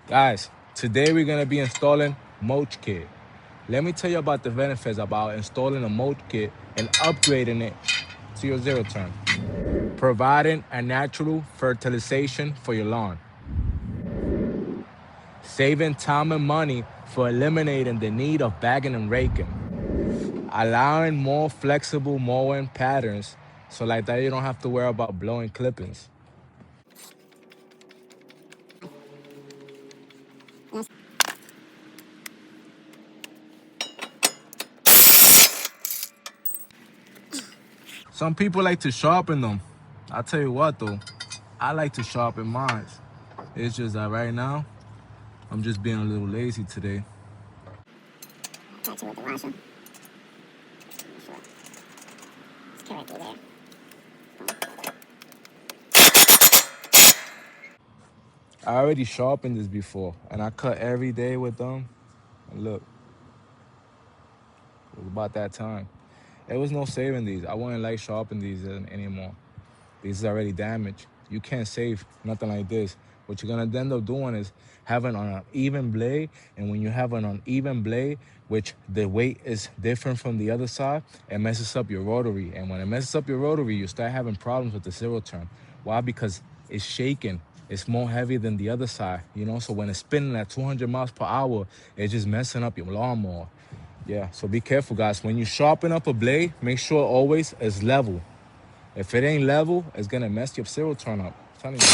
Guys, today we're gonna be installing Mulch kit. Let me tell you about the benefits about installing a Mulch kit and upgrading it to your zero turn. Providing a natural fertilization for your lawn. Saving time and money for eliminating the need of bagging and raking. Allowing more flexible mowing patterns so like that you don't have to worry about blowing clippings. Some people like to sharpen them. I'll tell you what though, I like to sharpen mine. It's just that right now, I'm just being a little lazy today. Got you with the washer. Sure. It's correctly there. I already sharpened this before, and I cut every day with them. And look, it was about that time. There was no saving these. I wouldn't like sharpening these anymore. These is already damaged. You can't save nothing like this. What you're gonna end up doing is having an uneven blade, and when you have an uneven blade, which the weight is different from the other side, it messes up your rotary. And when it messes up your rotary, you start having problems with the zero turn. Why? Because it's shaking. It's more heavy than the other side, you know? So when it's spinning at 200 miles per hour, it's just messing up your lawnmower. Yeah, so be careful, guys. When you sharpen up a blade, make sure always it's level. If it ain't level, it's gonna mess your zero turn up. I'm telling you.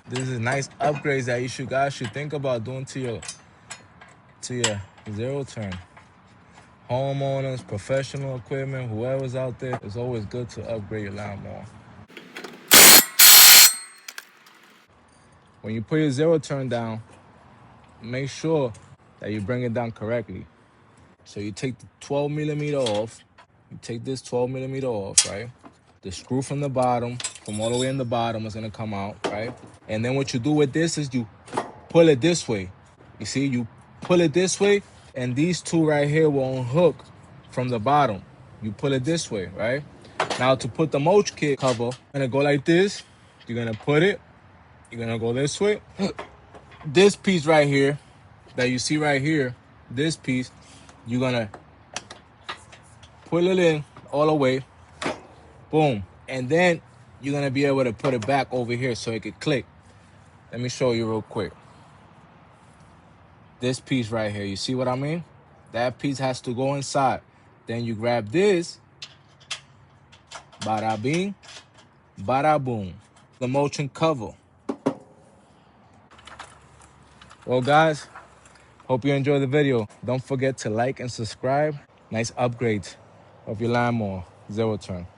This is nice upgrades that guys should think about doing to your zero turn. Homeowners, professional equipment, whoever's out there, it's always good to upgrade your lawnmower. When you put your zero turn down, make sure that you bring it down correctly. So you take the 12 millimeter off. You take this 12 millimeter off, right? The screw from the bottom, from all the way in the bottom, is gonna come out, right? And then what you do with this is you pull it this way. You see, you pull it this way, and these two right here will unhook from the bottom. You pull it this way, right? Now to put the mulch kit cover, you're gonna go like this. You're gonna put it, you're gonna go this way. This piece right here, that you see right here, this piece, you're gonna pull it in all the way, boom. And then you're gonna be able to put it back over here so it could click. Let me show you real quick. This piece right here, you see what I mean? That piece has to go inside. Then you grab this, bada bing, bada boom. The mulching cover. Well guys, hope you enjoyed the video. Don't forget to like and subscribe. Nice upgrades of your lawnmower, zero turn.